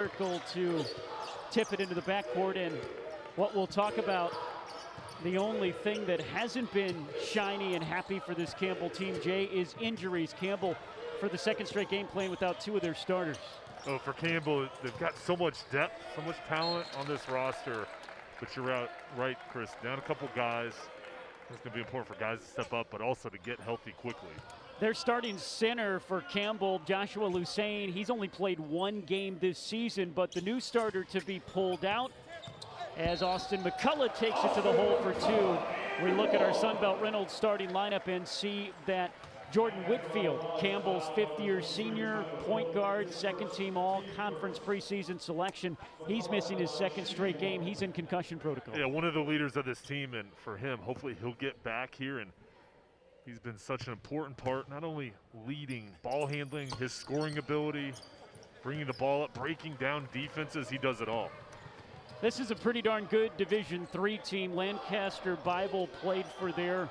circle to tip it into the backcourt. And what we'll talk about, the only thing that hasn't been shiny and happy for this Campbell team, Jay, is injuries. Campbell, for the second straight game, playing without two of their starters. Oh, for Campbell, they've got so much depth, so much talent on this roster. But you're right, Chris. Down a couple guys. It's going to be important for guys to step up, but also to get healthy quickly. Their starting center for Campbell, Joshua Lusain, he's only played one game this season, but the new starter to be pulled out as Austin McCullough takes it to the hole for two. We look at our Sunbelt Reynolds starting lineup and see that Jordan Whitfield, Campbell's fifth-year senior point guard, second-team all-conference preseason selection. He's missing his second straight game. He's in concussion protocol. Yeah, one of the leaders of this team, and for him, hopefully he'll get back here. And he's been such an important part, not only leading, ball handling, his scoring ability, bringing the ball up, breaking down defenses. He does it all. This is a pretty darn good Division III team. Lancaster Bible played for their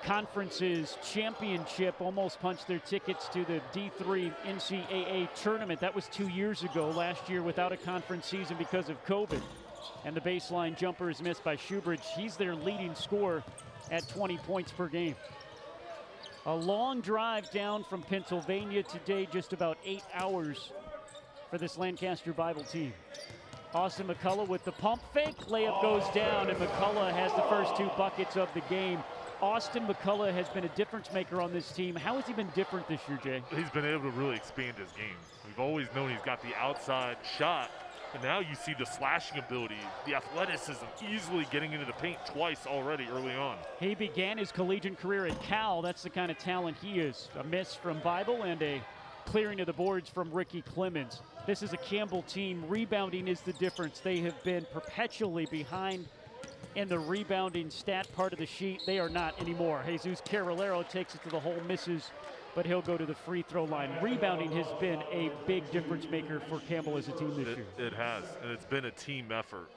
conference's championship, almost punched their tickets to the D3 NCAA tournament. That was 2 years ago, last year without a conference season because of COVID. And the baseline jumper is missed by Shoebridge. He's their leading scorer at 20 points per game. A long drive down from Pennsylvania today, just about 8 hours for this Lancaster Bible team. Austin McCullough with the pump fake, layup goes down, and McCullough has the first two buckets of the game. Austin McCullough has been a difference maker on this team. How has he been different this year, Jay? He's been able to really expand his game. We've always known he's got the outside shot, and now you see the slashing ability, the athleticism, easily getting into the paint twice already early on. He began his collegiate career at Cal. That's the kind of talent he is. A miss from Bible and a clearing of the boards from Ricky Clemens. This is a Campbell team. Rebounding is the difference. They have been perpetually behind in the rebounding stat part of the sheet. They are not anymore. Jesus Carolero takes it to the hole, misses, but he'll go to the free throw line. Rebounding has been a big difference maker for Campbell as a team this year. It has, and it's been a team effort.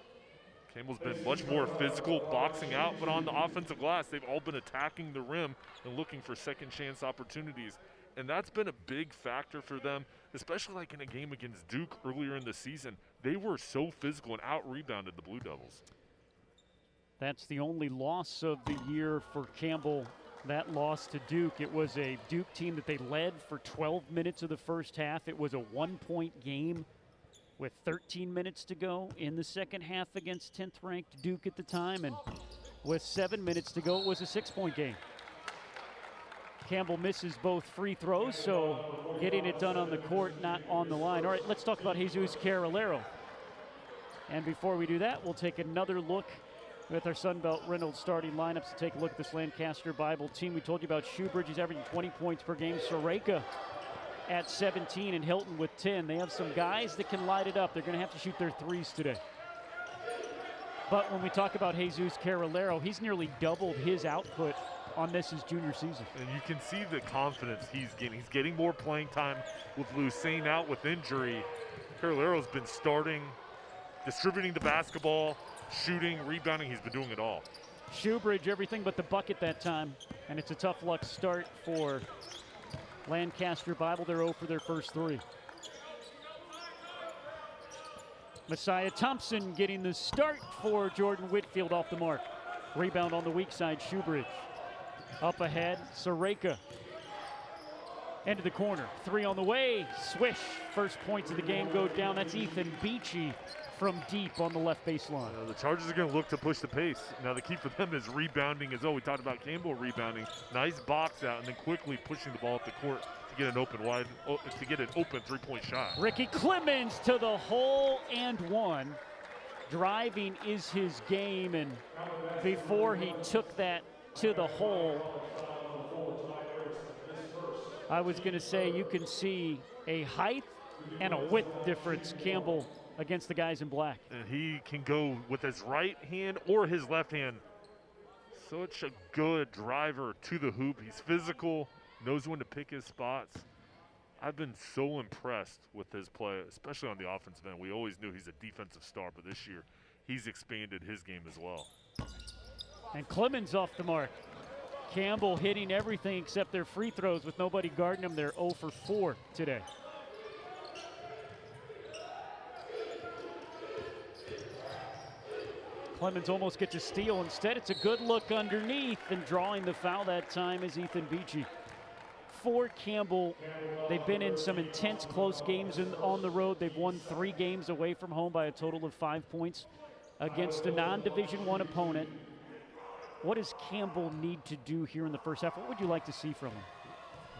Campbell's been much more physical, boxing out, but on the offensive glass, they've all been attacking the rim and looking for second chance opportunities. And that's been a big factor for them, especially like in a game against Duke earlier in the season. They were so physical and out-rebounded the Blue Devils. That's the only loss of the year for Campbell, that loss to Duke. It was a Duke team that they led for 12 minutes of the first half. It was a one-point game with 13 minutes to go in the second half against 10th-ranked Duke at the time. And with 7 minutes to go, it was a 6-point game. Campbell misses both free throws, so getting it done on the court, not on the line. All right, let's talk about Jesus Carolero. And before we do that, we'll take another look with our Sunbelt Reynolds starting lineups to take a look at this Lancaster Bible team. We told you about Shoebridge. He's averaging 20 points per game. Soreka at 17 and Hilton with 10. They have some guys that can light it up. They're going to have to shoot their threes today. But when we talk about Jesus Carolero, he's nearly doubled his output on this his junior season. And you can see the confidence he's getting. He's getting more playing time with Lusain out with injury. Carolero's been starting, distributing the basketball, shooting, rebounding. He's been doing it all. Shoebridge, everything but the bucket that time. And it's a tough luck start for Lancaster Bible. They're 0 for their first three. Messiah Thompson getting the start for Jordan Whitfield off the mark. Rebound on the weak side, Shoebridge. Up ahead, Soreka. Into the corner, three on the way, swish. First points of the game go down. That's Ethan Beachy from deep on the left baseline. The Chargers are going to look to push the pace. Now the key for them is rebounding as well. We talked about Campbell rebounding. Nice box out and then quickly pushing the ball up the court to get an open three-point shot. Ricky Clemens to the hole and one. Driving is his game, and before he took that to the hole, I was going to say you can see a height and a width difference, Campbell, against the guys in black. And he can go with his right hand or his left hand. Such a good driver to the hoop. He's physical, knows when to pick his spots. I've been so impressed with his play, especially on the offensive end. We always knew he's a defensive star, but this year he's expanded his game as well. And Clemens off the mark. Campbell hitting everything except their free throws with nobody guarding them. They're 0 for 4 today. Clemens almost gets a steal. Instead, it's a good look underneath, and drawing the foul that time is Ethan Beachy. For Campbell, they've been in some intense close games on the road. They've won 3 games away from home by a total of 5 points against a non-Division I opponent. What does Campbell need to do here in the first half? What would you like to see from him?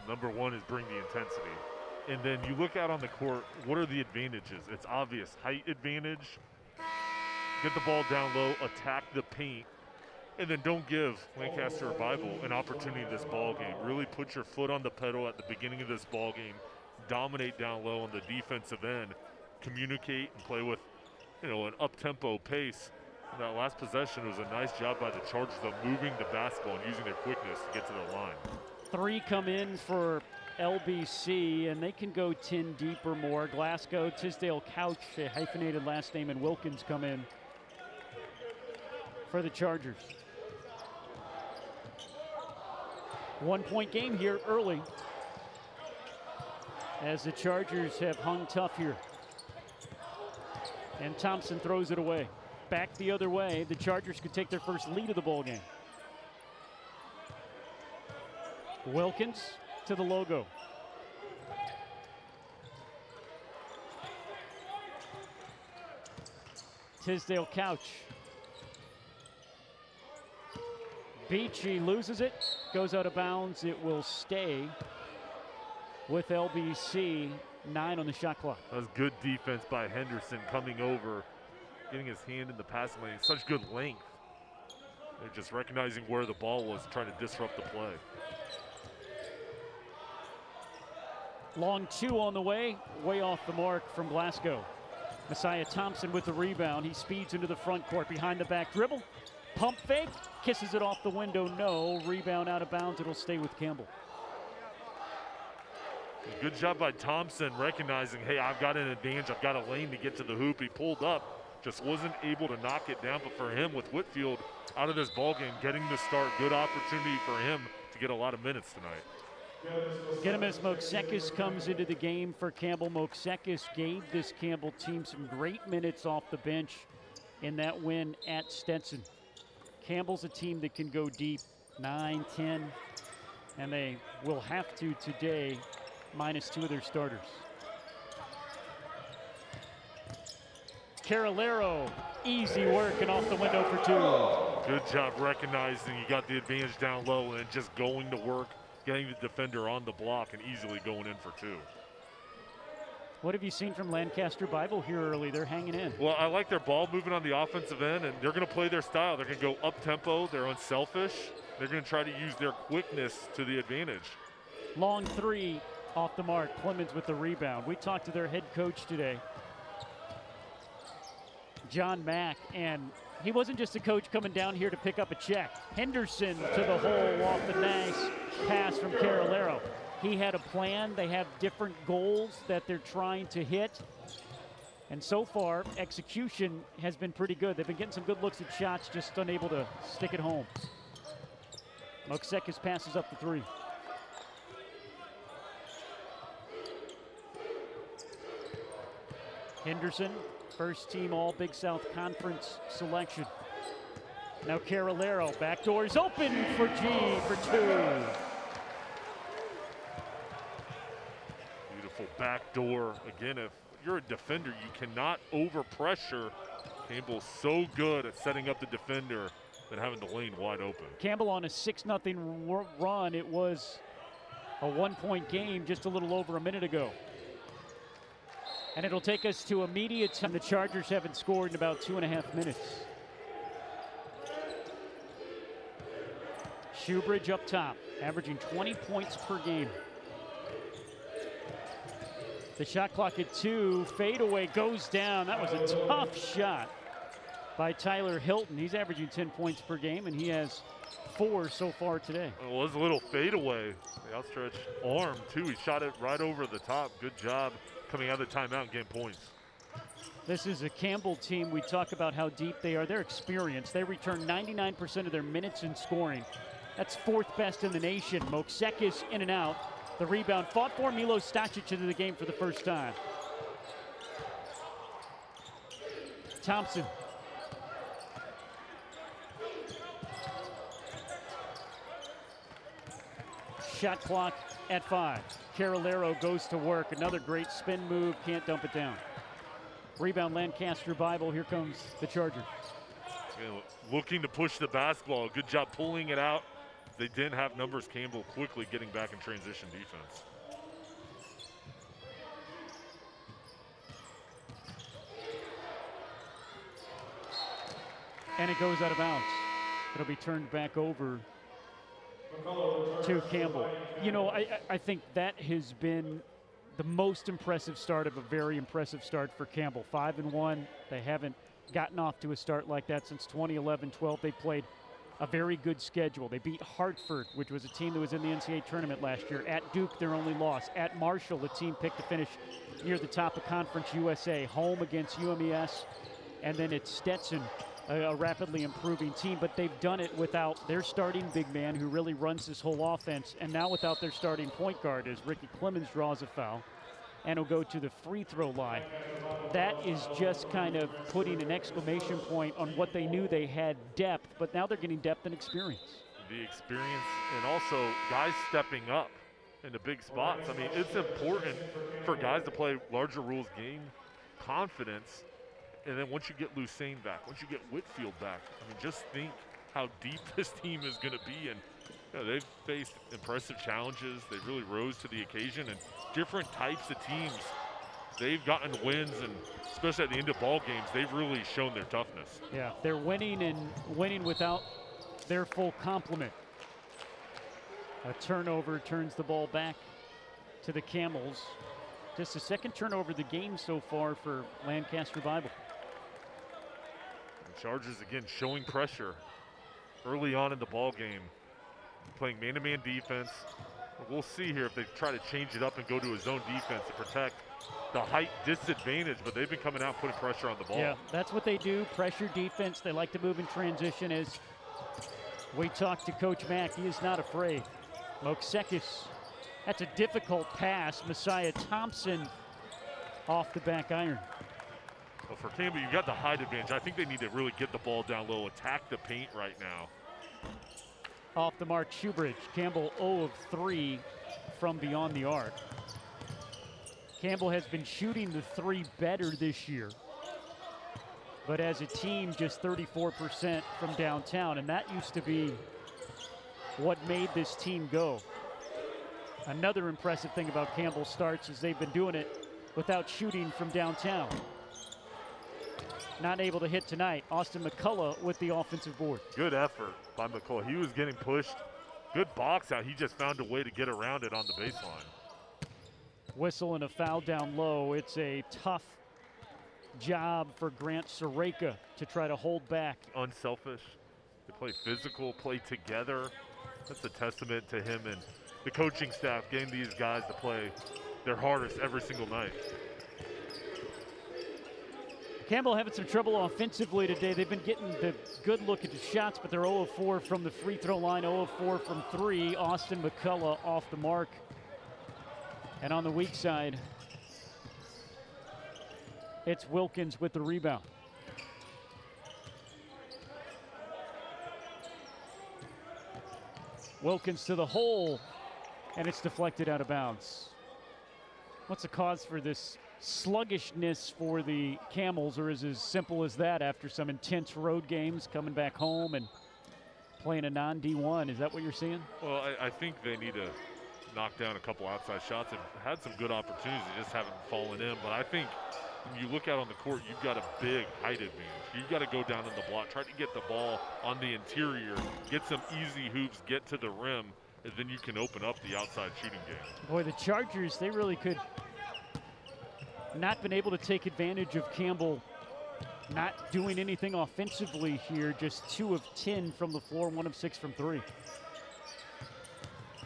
Number one is bring the intensity. And then you look out on the court, what are the advantages? It's obvious, height advantage, get the ball down low, attack the paint, and then don't give Lancaster or Bible an opportunity in this ball game. Really put your foot on the pedal at the beginning of this ball game, dominate down low on the defensive end, communicate and play with, an up-tempo pace. And that last possession was a nice job by the Chargers of moving the basketball and using their quickness to get to the line. 3 come in for LBC, and they can go 10 deep or more. Glasgow, Tisdale, Couch, a hyphenated last name, and Wilkins come in for the Chargers. 1-point game here early as the Chargers have hung tough here. And Thompson throws it away. Back the other way, the Chargers could take their first lead of the ball game. Wilkins to the logo. Tisdale Couch. Beachy loses it, goes out of bounds. It will stay with LBC. 9 on the shot clock. That was good defense by Henderson coming over, getting his hand in the passing lane. Such good length. They're just recognizing where the ball was, trying to disrupt the play. Long 2 on the way off the mark from Glasgow. Messiah Thompson with the rebound. He speeds into the front court, behind the back dribble. Pump fake, kisses it off the window, no. Rebound out of bounds, it'll stay with Campbell. Good job by Thompson recognizing, hey, I've got an advantage, I've got a lane to get to the hoop. He pulled up, just wasn't able to knock it down. But for him, with Whitfield out of this ball game, getting the start, good opportunity for him to get a lot of minutes tonight. Gedimus Moksekis comes into the game for Campbell. Moksekis gave this Campbell team some great minutes off the bench in that win at Stetson. Campbell's a team that can go deep, 9, 10, and they will have to today, minus 2 of their starters. Carolero, easy work and off the window for 2. Good job recognizing you got the advantage down low and just going to work, getting the defender on the block and easily going in for 2. What have you seen from Lancaster Bible here early? They're hanging in. Well, I like their ball movement on the offensive end, and they're going to play their style. They're going to go up-tempo. They're unselfish. They're going to try to use their quickness to the advantage. Long 3 off the mark. Clemens with the rebound. We talked to their head coach today, John Mack, and he wasn't just a coach coming down here to pick up a check. Henderson to the hole off the nice pass from Carolero. He had a plan. They have different goals that they're trying to hit. And so far, execution has been pretty good. They've been getting some good looks at shots, just unable to stick it home. Moksekis passes up the 3. Henderson, first team all Big South Conference selection. Now Carolero, backdoor's open for G for 2. Backdoor. Again, if you're a defender, you cannot overpressure. Campbell's so good at setting up the defender than having the lane wide open. Campbell on a 6-0 run. It was a 1-point game just a little over a minute ago. And it'll take us to immediate time. The Chargers haven't scored in about 2.5 minutes. Shoebridge up top, averaging 20 points per game. The shot clock at 2, fadeaway goes down. That was a tough shot by Tyler Hilton. He's averaging 10 points per game, and he has 4 so far today. It was a little fadeaway. The outstretched arm, too. He shot it right over the top. Good job coming out of the timeout and getting points. This is a Campbell team. We talk about how deep they are. They're experienced. They return 99% of their minutes in scoring. That's 4th best in the nation. Moksekis in and out. The rebound fought for. Milo Stacic into the game for the first time. Thompson. Shot clock at 5. Carolero goes to work. Another great spin move. Can't dump it down. Rebound Lancaster Bible. Here comes the Chargers. Looking to push the basketball. Good job pulling it out. They didn't have numbers. Campbell quickly getting back in transition defense. And it goes out of bounds. It'll be turned back over to Campbell. You know, I think that has been the most impressive start of a very impressive start for Campbell. 5-1. They haven't gotten off to a start like that since 2011-12. They played a very good schedule. They beat Hartford, which was a team that was in the NCAA tournament last year. At Duke, their only loss. At Marshall, a team picked to finish near the top of Conference USA. Home against UMES. And then it's Stetson, a rapidly improving team, but they've done it without their starting big man who really runs this whole offense, and now without their starting point guard as Ricky Clemens draws a foul and will go to the free throw line. That is just kind of putting an exclamation point on what they knew they had depth, but now they're getting depth and experience. The experience and also guys stepping up in the big spots. I mean, it's important for guys to play larger rules game, confidence. And then once you get Lucene back, once you get Whitfield back, I mean, just think how deep this team is going to be. And you know, they've faced impressive challenges. They really rose to the occasion. And different types of teams, they've gotten wins, and especially at the end of ball games, they've really shown their toughness. Yeah, they're winning and winning without their full complement. A turnover turns the ball back to the Camels. Just the second turnover of the game so far for Lancaster Bible. Chargers again showing pressure early on in the ball game, playing man-to-man defense. We'll see here if they try to change it up and go to a zone defense to protect the height disadvantage, but they've been coming out putting pressure on the ball. Yeah, that's what they do, pressure defense. They like to move in transition. As we talked to Coach Mack, he is not afraid. Moksekis, that's a difficult pass. Messiah Thompson off the back iron. Well, for Campbell, you've got the height advantage. I think they need to really get the ball down low, attack the paint right now. Off the mark, Shoebridge. Campbell 0 of 3 from beyond the arc. Campbell has been shooting the three better this year, but as a team, just 34% from downtown, and that used to be what made this team go. Another impressive thing about Campbell starts is they've been doing it without shooting from downtown. Not able to hit tonight. Austin McCullough with the offensive board. Good effort by McCullough. He was getting pushed. Good box out. He just found a way to get around it on the baseline. Whistle and a foul down low. It's a tough job for Grant Soreka to try to hold back. Unselfish. They play physical, play together. That's a testament to him and the coaching staff getting these guys to play their hardest every single night. Campbell having some trouble offensively today. They've been getting the good look at the shots, but they're 0 of 4 from the free throw line, 0 of 4 from 3. Austin McCullough off the mark. And on the weak side, it's Wilkins with the rebound. Wilkins to the hole, and it's deflected out of bounds. What's the cause for this sluggishness for the Camels, or is it as simple as that after some intense road games, coming back home and playing a non-D1? Is that what you're seeing? Well, I think they need to knock down a couple outside shots. They've had some good opportunities, they just haven't fallen in. But I think when you look out on the court, you've got a big height advantage. You've got to go down in the block, try to get the ball on the interior, get some easy hoops, get to the rim, and then you can open up the outside shooting game. Boy, the Chargers, they really could not been able to take advantage of Campbell not doing anything offensively here. Just 2 of 10 from the floor, 1 of 6 from 3.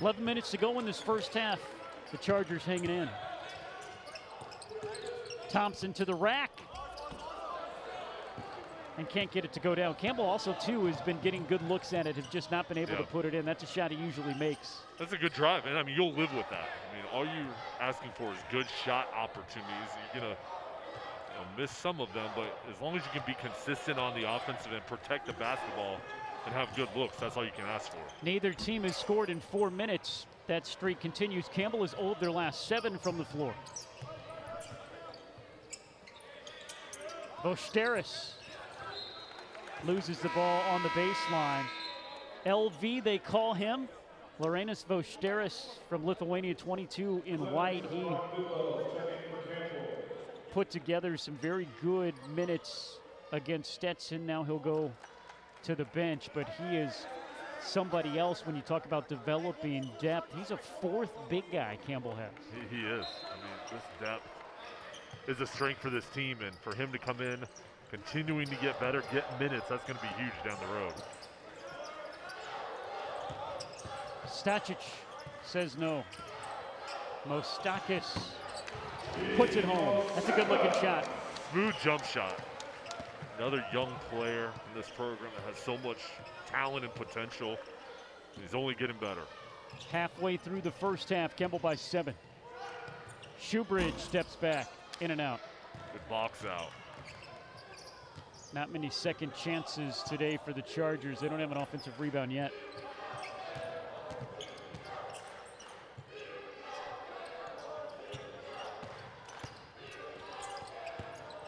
11 minutes to go in this first half. The Chargers hanging in. Thompson to the rack. And can't get it to go down. Campbell also, too, has been getting good looks at it, has just not been able to put it in. That's a shot he usually makes. That's a good drive, and I mean, you'll live with that. I mean, all you're asking for is good shot opportunities. You're going to miss some of them, but as long as you can be consistent on the offensive end, protect the basketball, and have good looks. That's all you can ask for. Neither team has scored in 4 minutes. That streak continues. Campbell has owed their last 7 from the floor. Vosteris loses the ball on the baseline. LV, they call him. Laurenas Vosteris from Lithuania, 22 in white. He put together some very good minutes against Stetson. Now he'll go to the bench, but he is somebody else when you talk about developing depth. He's a 4th big guy Campbell has. He is. I mean, this depth is a strength for this team, and for him to come in, continuing to get better, get minutes, that's going to be huge down the road. Stacic says no. Mostakis puts it home. That's a good-looking shot. Smooth jump shot. Another young player in this program that has so much talent and potential. He's only getting better. Halfway through the first half, Campbell by 7. Shoebridge steps back, in and out. Good box out. Not many second chances today for the Chargers. They don't have an offensive rebound yet.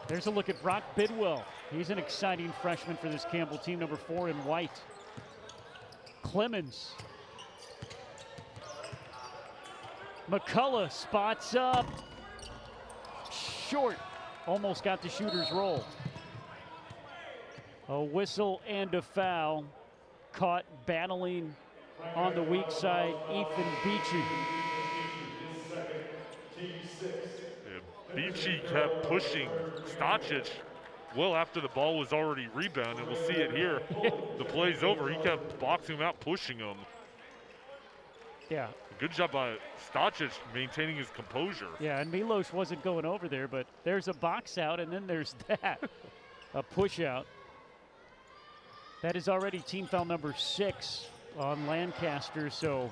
There's a look at Brock Bidwell. He's an exciting freshman for this Campbell team, number 4 in white. Clemens. McCullough spots up. Short. Almost got the shooter's roll. A whistle and a foul. Caught battling on the weak side, Ethan Beachy. Beachy kept pushing Stacic well after the ball was already rebounded. We'll see it here. The play's over. He kept boxing him out, pushing him. Yeah. Good job by Stacic maintaining his composure. Yeah, and Milos wasn't going over there, but there's a box out, and then there's that. A push out. That is already team foul number 6 on Lancaster, so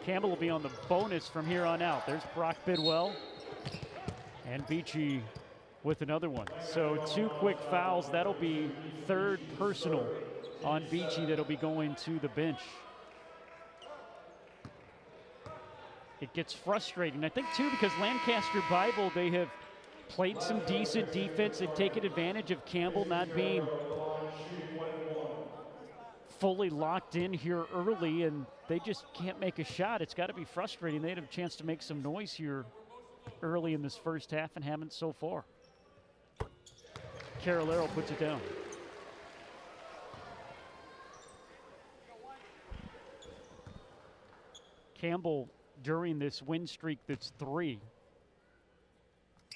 Campbell will be on the bonus from here on out. There's Brock Bidwell. And Beachy with another one. So 2 quick fouls. That'll be 3rd personal on Beachy that'll be going to the bench. It gets frustrating, I think, too, because Lancaster Bible, they have played some decent defense and taken advantage of Campbell not being fully locked in here early, and they just can't make a shot. It's got to be frustrating. They had a chance to make some noise here early in this first half and haven't so far. Carolero puts it down. Campbell, during this win streak that's 3,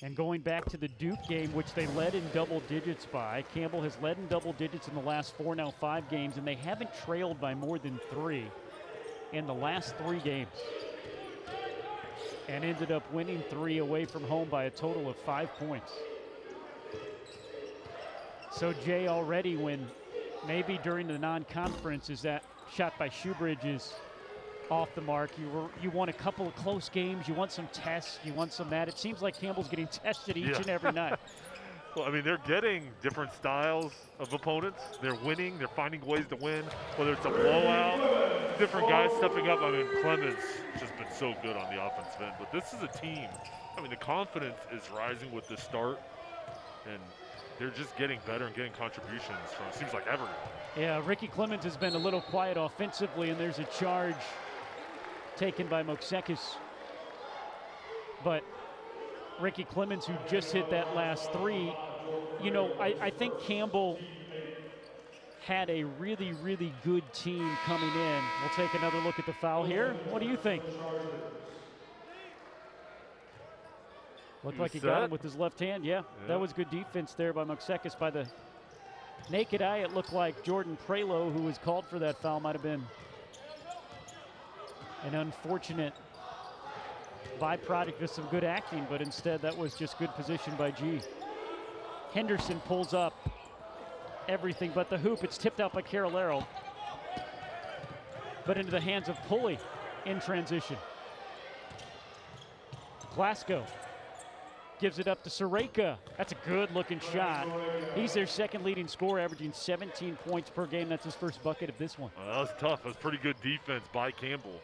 and going back to the Duke game, which they led in double digits by, Campbell has led in double digits in the last 4, now 5 games, and they haven't trailed by more than 3 in the last 3 games. And ended up winning 3 away from home by a total of 5 points. So Jay, already when maybe during the non-conference is that shot by Shoebridge is off the mark. You want a couple of close games, you want some tests, you want some that. It seems like Campbell's getting tested each and every night. Well, I mean, they're getting different styles of opponents. They're winning. They're finding ways to win, whether it's a blowout, different guys stepping up. I mean, Clemens has just been so good on the offensive end. But this is a team, I mean, the confidence is rising with the start, and they're just getting better and getting contributions from, it seems like, everyone. Yeah, Ricky Clemens has been a little quiet offensively, and there's a charge taken by Moksekis. But Ricky Clemens, who just hit that last 3, you know, I think Campbell had a really, really good team coming in. We'll take another look at the foul here. What do you think? Looked like he got him with his left hand. Yeah, that was good defense there by Moksekis. By the naked eye, it looked like Jordan Prelo, who was called for that foul, might have been an unfortunate byproduct of some good acting, but instead that was just good position by G. Henderson pulls up everything but the hoop. It's tipped out by Carolero, but into the hands of Pulley in transition. Glasgow gives it up to Soreka. That's a good-looking shot. He's their second leading scorer, averaging 17 points per game. That's his first bucket of this one. That was tough. That was pretty good defense by Campbell.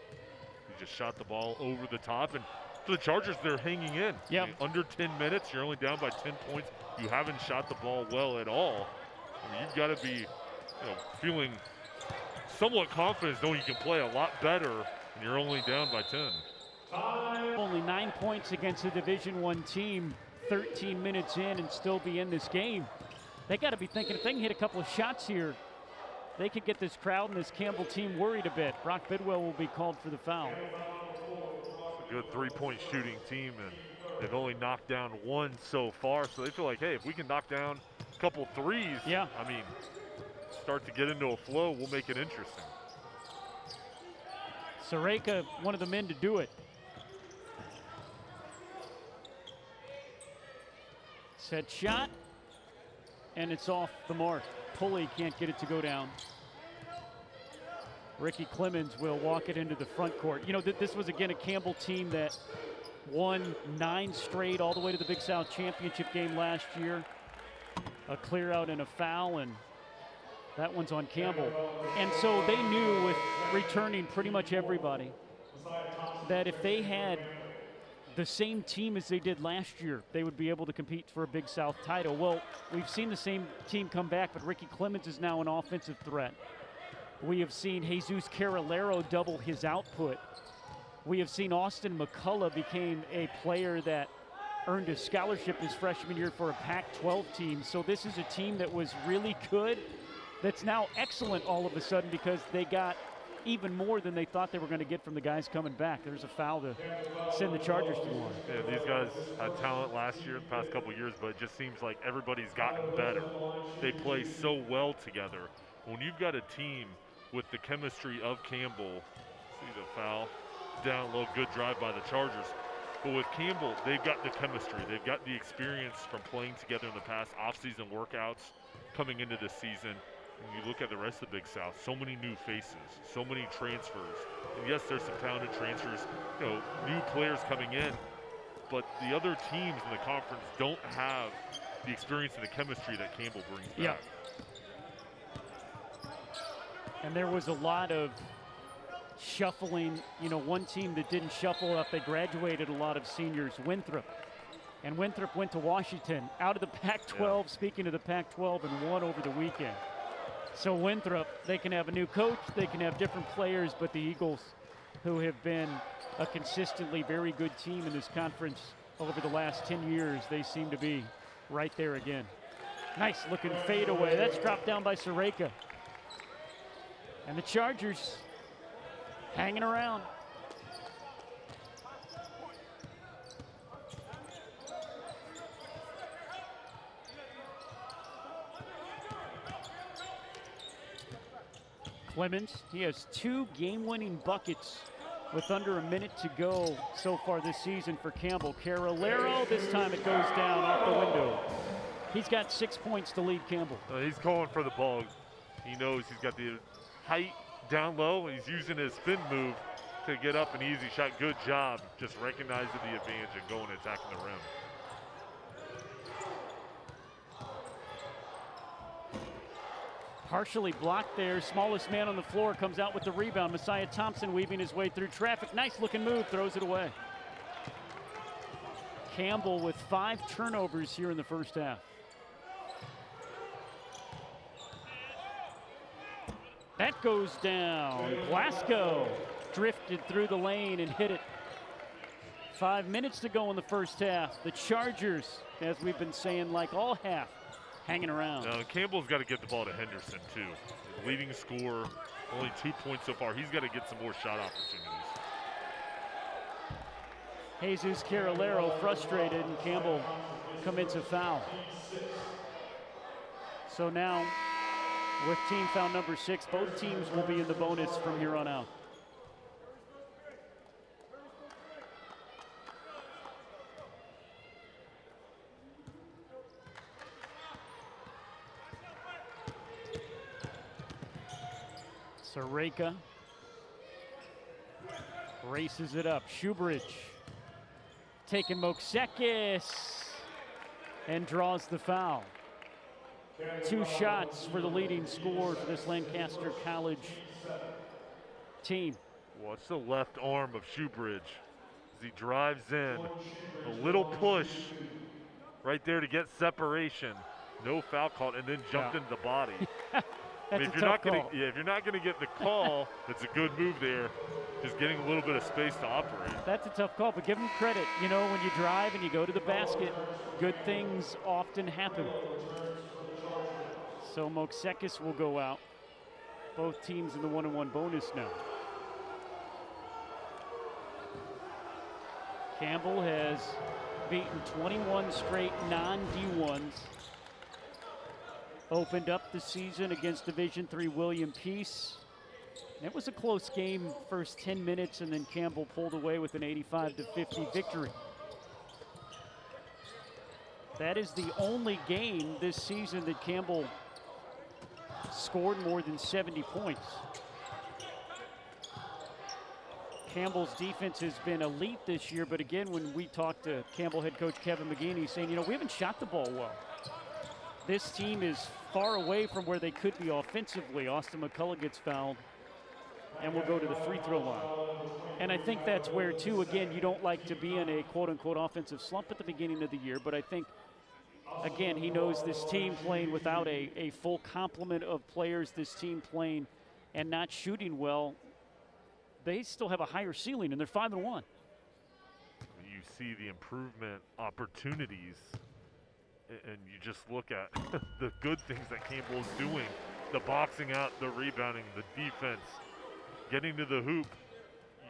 He just shot the ball over the top. And for the Chargers, they're hanging in. Yeah. I mean, under 10 minutes, you're only down by 10 points. You haven't shot the ball well at all. I mean, you've got to be feeling somewhat confident knowing you can play a lot better, and you're only down by 10. Only 9 points against a Division I team, 13 minutes in and still be in this game. They got to be thinking if they can hit a couple of shots here, they could get this crowd and this Campbell team worried a bit. Brock Bidwell will be called for the foul. It's a good three-point shooting team, and they've only knocked down one so far, so they feel like, hey, if we can knock down a couple threes, yeah, I mean, start to get into a flow, we'll make it interesting. Soreka, one of the men to do it. Set shot, and it's off the mark. Pulley can't get it to go down. Ricky Clemens will walk it into the front court. You know, this was, again, a Campbell team that won 9 straight all the way to the Big South Championship game last year. A clear out and a foul, and that one's on Campbell. And so they knew with returning pretty much everybody that if they had the same team as they did last year, they would be able to compete for a Big South title. Well, we've seen the same team come back, but Ricky Clemens is now an offensive threat. We have seen Jesus Carolero double his output. We have seen Austin McCullough became a player that earned a scholarship his freshman year for a Pac-12 team. So this is a team that was really good that's now excellent all of a sudden because they got even more than they thought they were going to get from the guys coming back. There's a foul to send the Chargers to the line. Yeah, these guys had talent last year, the past couple of years, but it just seems like everybody's gotten better. They play so well together. When you've got a team with the chemistry of Campbell, see the foul, down low, good drive by the Chargers. But with Campbell, they've got the chemistry. They've got the experience from playing together in the past, off-season workouts coming into this season. And you look at the rest of the Big South, so many new faces, so many transfers. And yes, there's some talented transfers, new players coming in, but the other teams in the conference don't have the experience and the chemistry that Campbell brings back. Yeah. And there was a lot of shuffling. One team that didn't shuffle up, they graduated a lot of seniors, Winthrop. And Winthrop went to Washington, out of the Pac-12, yeah. Speaking of the Pac-12, and won over the weekend. So Winthrop, they can have a new coach, they can have different players, but the Eagles, who have been a consistently very good team in this conference over the last 10 years, they seem to be right there again. Nice looking fadeaway. That's dropped down by Soreka. And the Chargers hanging around. Clemens, he has 2 game-winning buckets with under a minute to go so far this season for Campbell. Carolero, this time it goes down off the window. He's got 6 points to lead Campbell. He's going for the ball. He knows he's got the height down low, and he's using his spin move to get up an easy shot. Good job just recognizing the advantage and going and attacking the rim. Partially blocked there. Smallest man on the floor comes out with the rebound. Messiah Thompson weaving his way through traffic. Nice looking move, throws it away. Campbell with 5 turnovers here in the first half. That goes down. Blasco drifted through the lane and hit it. 5 minutes to go in the first half. The Chargers, as we've been saying, like all half, hanging around. Now, Campbell's got to get the ball to Henderson, too. His leading scorer, only 2 points so far. He's got to get some more shot opportunities. Jesus Carolero frustrated, and Campbell commits a foul. So now, with team foul number 6, both teams will be in the bonus from here on out. Soreka races it up. Shoebridge taking Moksekis. and draws the foul. 2 shots for the leading scorer for this Lancaster College team. Watch the left arm of Shoebridge as he drives in. A little push right there to get separation. No foul call, and then jumped into the body. That's if a you're tough not gonna, call. yeah, if you're not going to get the call, that's a good move there. Just getting a little bit of space to operate. That's a tough call, but give him credit. You know, when you drive and you go to the basket, good things often happen. So Moksekis will go out. Both teams in the 1-on-1 bonus now. Campbell has beaten 21 straight non-D1s. Opened up the season against Division III William Peace. It was a close game, first 10 minutes, and then Campbell pulled away with an 85-50 victory. That is the only game this season that Campbell scored more than 70 points. Campbell's defense has been elite this year, but again, when we talked to Campbell head coach Kevin McGee, he's saying, you know, we haven't shot the ball well. This team is far away from where they could be offensively. Austin McCullough gets fouled and will go to the free throw line. And I think that's where, too, again, you don't like to be in a quote-unquote offensive slump at the beginning of the year, but I think, again, he knows this team playing without a full complement of players, this team playing and not shooting well, they still have a higher ceiling, and they're 5-1. You see the improvement opportunities, and you just look at the good things that Campbell is doing, the boxing out, the rebounding, the defense, getting to the hoop,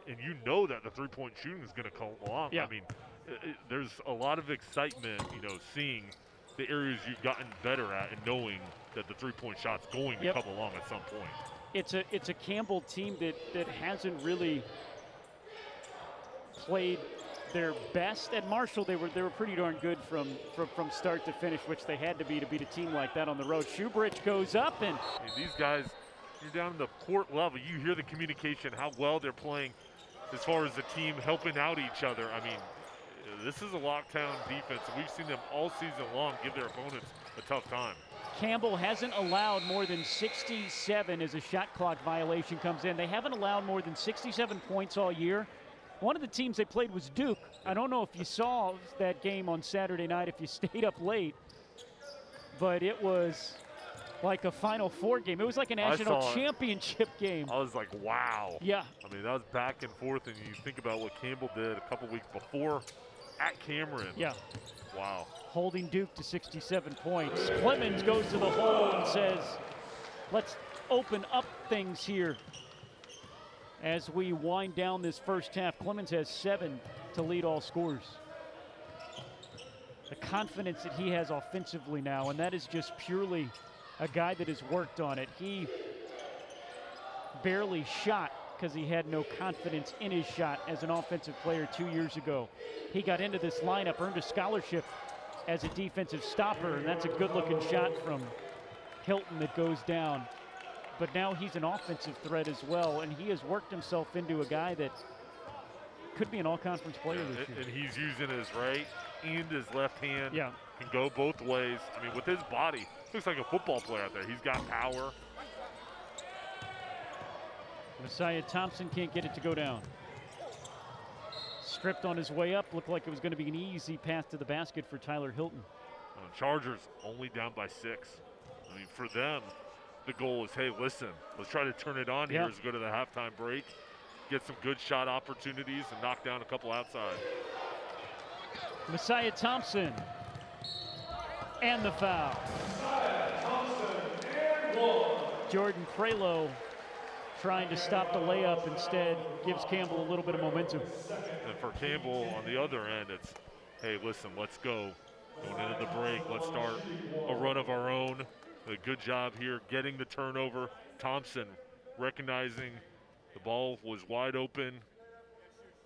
and you know that the three-point shooting is going to come along. Yeah. I mean, there's a lot of excitement, you know, seeing the areas you've gotten better at and knowing that the three-point shot's going to come along at some point. It's a Campbell team that hasn't really played their best. At Marshall, they were pretty darn good from start to finish, which they had to beat a team like that on the road. Shoebridge goes up, and these guys, you're down in the court level. You hear the communication, how well they're playing as far as the team helping out each other. I mean, this is a lockdown defense. We've seen them all season long give their opponents a tough time. Campbell hasn't allowed more than 67 as a shot clock violation comes in. They haven't allowed more than 67 points all year. One of the teams they played was Duke. I don't know if you saw that game on Saturday night, if you stayed up late, but it was like a Final Four game. It was like a national championship game. I was like, wow. Yeah. I mean, that was back and forth, and you think about what Campbell did a couple weeks before at Cameron. Yeah. Wow. Holding Duke to 67 points. Clemens goes to the hole and says, let's open up things here as we wind down this first half. Clemens has 7 to lead all scorers. The confidence that he has offensively now, and that is just purely a guy that has worked on it. He barely shot because he had no confidence in his shot as an offensive player 2 years ago. He got into this lineup, earned a scholarship as a defensive stopper, and that's a good-looking shot from Hilton that goes down. But now he's an offensive threat as well, and he has worked himself into a guy that could be an all-conference player this year. And he's using his right and his left hand. Yeah. Can go both ways. I mean, with his body, looks like a football player out there. He's got power. Messiah Thompson can't get it to go down. Stripped on his way up. Looked like it was going to be an easy path to the basket for Tyler Hilton. Chargers only down by 6. I mean, for them, the goal is, hey, listen, let's try to turn it on here as we go to the halftime break, get some good shot opportunities, and knock down a couple outside. Messiah Thompson. And the foul. Jordan Prelo trying to stop the layup, instead gives Campbell a little bit of momentum. And for Campbell on the other end, it's, hey, listen, let's go. Going into the break, let's start a run of our own. A good job here getting the turnover. Thompson recognizing the ball was wide open,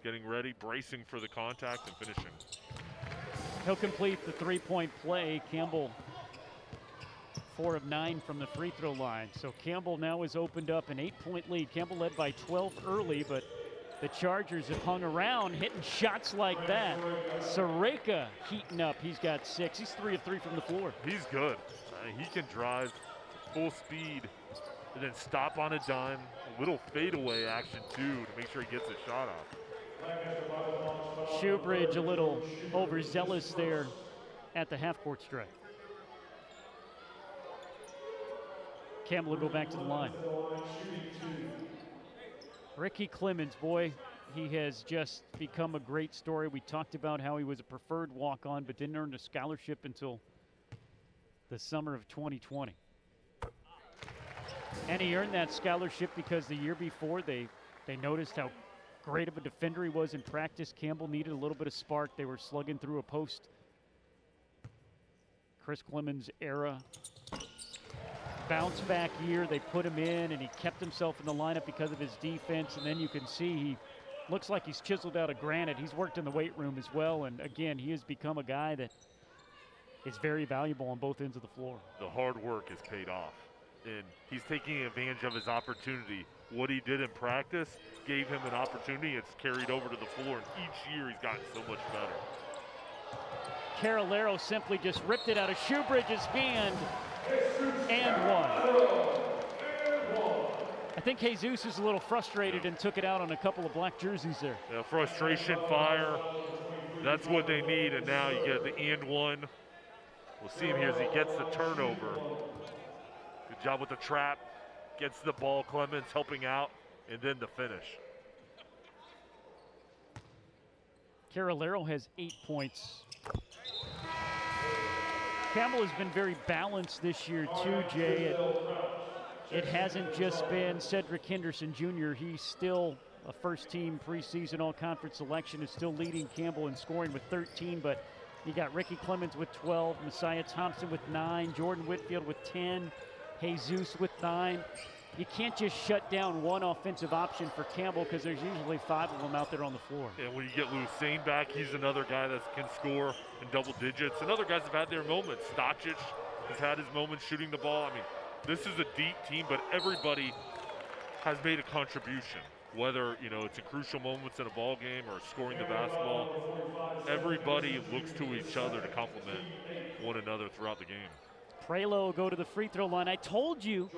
getting ready, bracing for the contact and finishing. He'll complete the three-point play. Campbell 4 of 9 from the free throw line. So Campbell now has opened up an 8-point lead. Campbell led by 12 early, but the Chargers have hung around hitting shots like that. Sareka heating up. He's got 6. He's 3 of 3 from the floor. He's good. He can drive full speed and then stop on a dime. A little fadeaway action, too, to make sure he gets a shot off. Shoebridge a little overzealous there at the half-court stripe. Campbell will go back to the line. Ricky Clemens, boy, he has just become a great story. We talked about how he was a preferred walk-on but didn't earn a scholarship until the summer of 2020. And he earned that scholarship because the year before they noticed how great of a defender he was in practice. Campbell needed a little bit of spark. They were slugging through a post Chris Clemens era bounce back year. They put him in and he kept himself in the lineup because of his defense, and then you can see he looks like he's chiseled out of granite. He's worked in the weight room as well, and again, he has become a guy that is very valuable on both ends of the floor. The hard work has paid off, and he's taking advantage of his opportunity. What he did in practice gave him an opportunity. It's carried over to the floor, and each year he's gotten so much better. Carolero simply just ripped it out of Shoebridge's hand and one. I think Jesus is a little frustrated and took it out on a couple of black jerseys there. Yeah, frustration, fire, that's what they need, and now you get the and one. We'll see him here as he gets the turnover. Good job with the trap. Gets the ball, Clemens helping out, and then the finish. Carolero has 8 points. Campbell has been very balanced this year too, Jay. It hasn't just been Cedric Henderson Jr. He's still a first-team preseason all-conference selection, is still leading Campbell in scoring with 13, but you got Ricky Clemens with 12, Messiah Thompson with 9, Jordan Whitfield with 10, Jesus with 9. You can't just shut down one offensive option for Campbell because there's usually 5 of them out there on the floor. And when you get Lucene back, he's another guy that can score in double digits. And other guys have had their moments. Stočić has had his moments shooting the ball. I mean, this is a deep team, but everybody has made a contribution. Whether, you know, it's in crucial moments in a ball game or scoring the basketball, everybody looks to each other to complement one another throughout the game. Prelo will go to the free throw line. I told you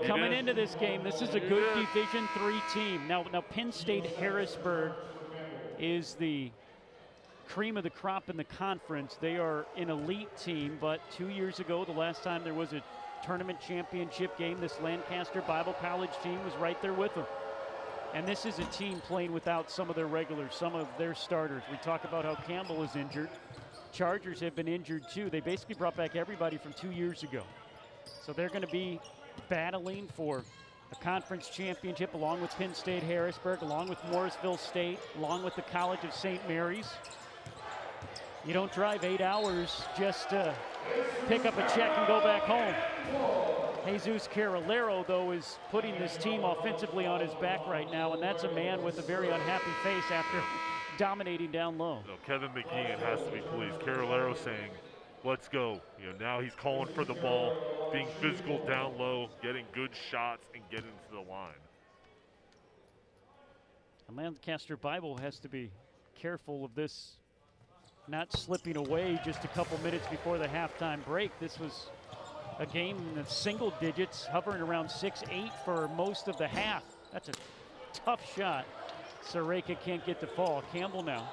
coming into this game, this is a good Division III team. Now Penn State Harrisburg is the cream of the crop in the conference. They are an elite team, but 2 years ago, the last time there was a tournament championship game, this Lancaster Bible College team was right there with them. And this is a team playing without some of their regulars, some of their starters. We talk about how Campbell is injured. Chargers have been injured too. They basically brought back everybody from 2 years ago. So they're going to be battling for a conference championship along with Penn State Harrisburg, along with Morrisville State, along with the College of St. Mary's. You don't drive 8 hours just to pick up a check and go back home. Jesus Carolero, though, is putting this team offensively on his back right now, and that's a man with a very unhappy face after dominating down low. So Kevin McGeehan has to be pleased. Carolero saying, let's go. You know, now he's calling for the ball, being physical down low, getting good shots, and getting to the line. And Lancaster Bible has to be careful of this not slipping away just a couple minutes before the halftime break. This was a game in the single digits, hovering around 6-8 for most of the half. That's a tough shot. Sareka can't get the fall. Campbell now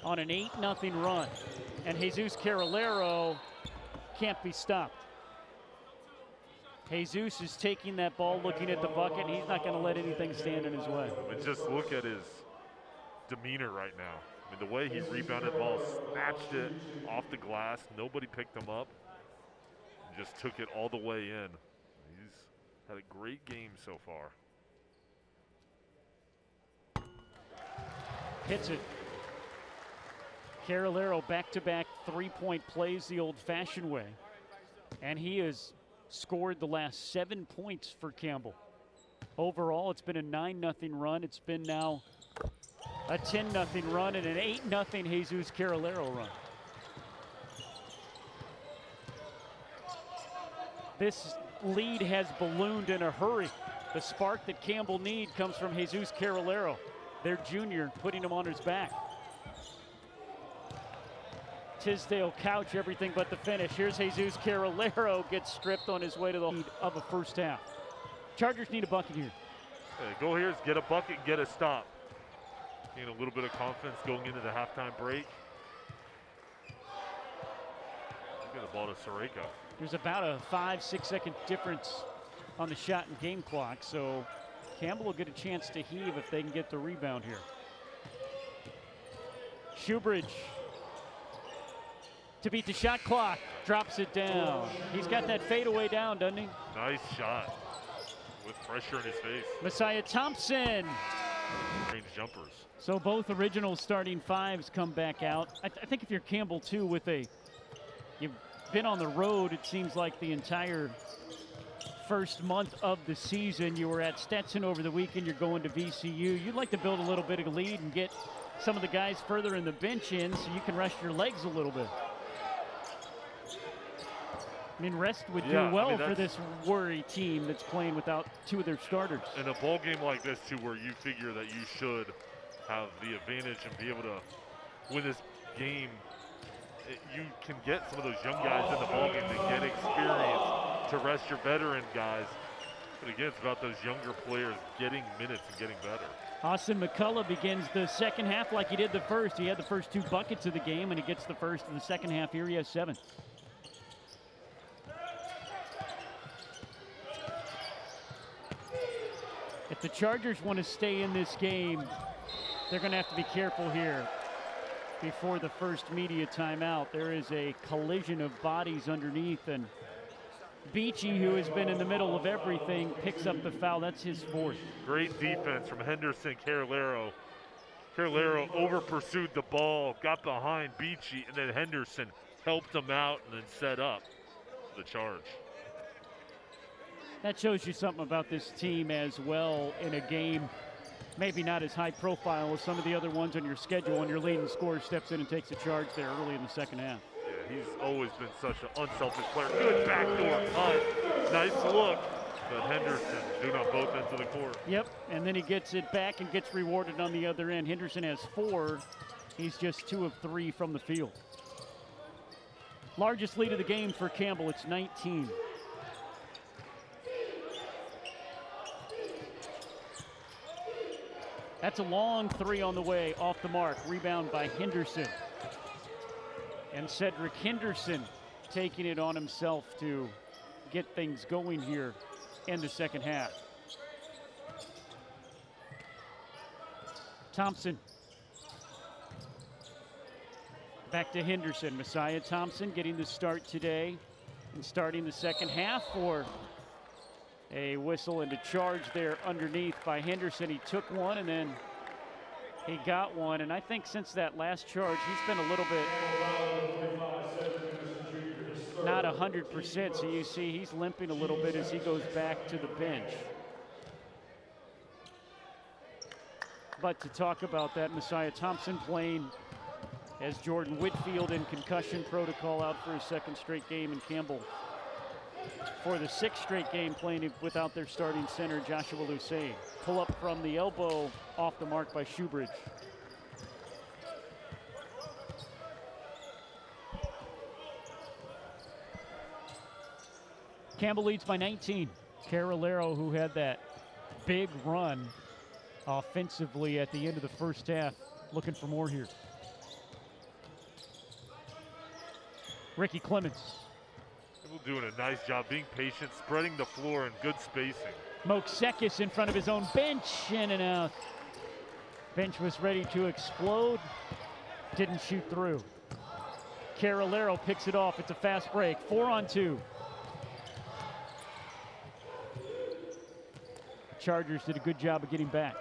on an 8-0 run. And Jesus Carolero can't be stopped. Jesus is taking that ball, looking at the bucket, and he's not going to let anything stand in his way. And just look at his demeanor right now. I mean, the way he rebounded the ball, snatched it off the glass. Nobody picked him up. Just took it all the way in. He's had a great game so far. Hits it. Carolero back-to-back three-point plays the old-fashioned way. And he has scored the last 7 points for Campbell. Overall, it's been a 9-0 run. It's been now a 10-0 run and an 8-0 Jesus Carolero run. This lead has ballooned in a hurry. The spark that Campbell needs comes from Jesus Carolero. their junior, putting him on his back. Tisdale couch everything but the finish. Here's Jesus Carolero, gets stripped on his way to the lead of a first half. Chargers need a bucket here. Hey, goal here is get a bucket, get a stop. Gain a little bit of confidence going into the halftime break. Get the ball to Soreka. There's about a 5-6 second difference on the shot and game clock, so Campbell will get a chance to heave if they can get the rebound here. Shoebridge to beat the shot clock, drops it down. He's got that fadeaway down, doesn't he? Nice shot with pressure in his face. Messiah Thompson. Range jumpers. So both original starting fives come back out. I think if you're Campbell too, you've been on the road, it seems like the entire first month of the season. You were at Stetson over the weekend, you're going to VCU. You'd like to build a little bit of a lead and get some of the guys further in the bench in so you can rest your legs a little bit. I mean, rest would do well for this worry team that's playing without two of their starters. In a ball game like this, too, where you figure that you should have the advantage and be able to win this game, you can get some of those young guys in the ball game to get experience, to rest your veteran guys. But again, it's about those younger players getting minutes and getting better. Austin McCullough begins the second half like he did the first. He had the first 2 buckets of the game, and he gets the first of the second half here. He has 7. If the Chargers want to stay in this game, they're going to have to be careful here. Before the first media timeout, there is a collision of bodies underneath, and Beachy, who has been in the middle of everything, picks up the foul. That's his 4th. Great defense from Henderson Carolero. Carolero over-pursued the ball, got behind Beachy, and then Henderson helped him out and then set up the charge. That shows you something about this team as well in a game maybe not as high profile as some of the other ones on your schedule, and your leading scorer steps in and takes a charge there early in the second half. Yeah, he's always been such an unselfish player. Good backdoor cut. Nice look. But Henderson doing on both ends of the court. Yep, and then he gets it back and gets rewarded on the other end. Henderson has 4. He's just 2 of 3 from the field. Largest lead of the game for Campbell, it's 19. That's a long 3 on the way, off the mark. Rebound by Henderson. And Cedric Henderson taking it on himself to get things going here in the second half. Thompson. Back to Henderson. Messiah Thompson getting the start today and starting the second half for a whistle and a charge there underneath by Henderson. He took one and then he got one. And I think since that last charge, he's been a little bit not 100%. So you see he's limping a little bit as he goes back to the bench. But to talk about that, Messiah Thompson playing as Jordan Whitfield in concussion protocol, out for his 2nd straight game, and Campbell for the 6th straight game playing without their starting center, Joshua Lucane. Pull up from the elbow, off the mark by Shoebridge. Campbell leads by 19. Carolero, who had that big run offensively at the end of the first half, looking for more here. Ricky Clements. Doing a nice job being patient, spreading the floor, and good spacing. Moksekis in front of his own bench, in and out. Bench was ready to explode, didn't shoot through. Carolero picks it off. It's a fast break. 4 on 2. Chargers did a good job of getting back.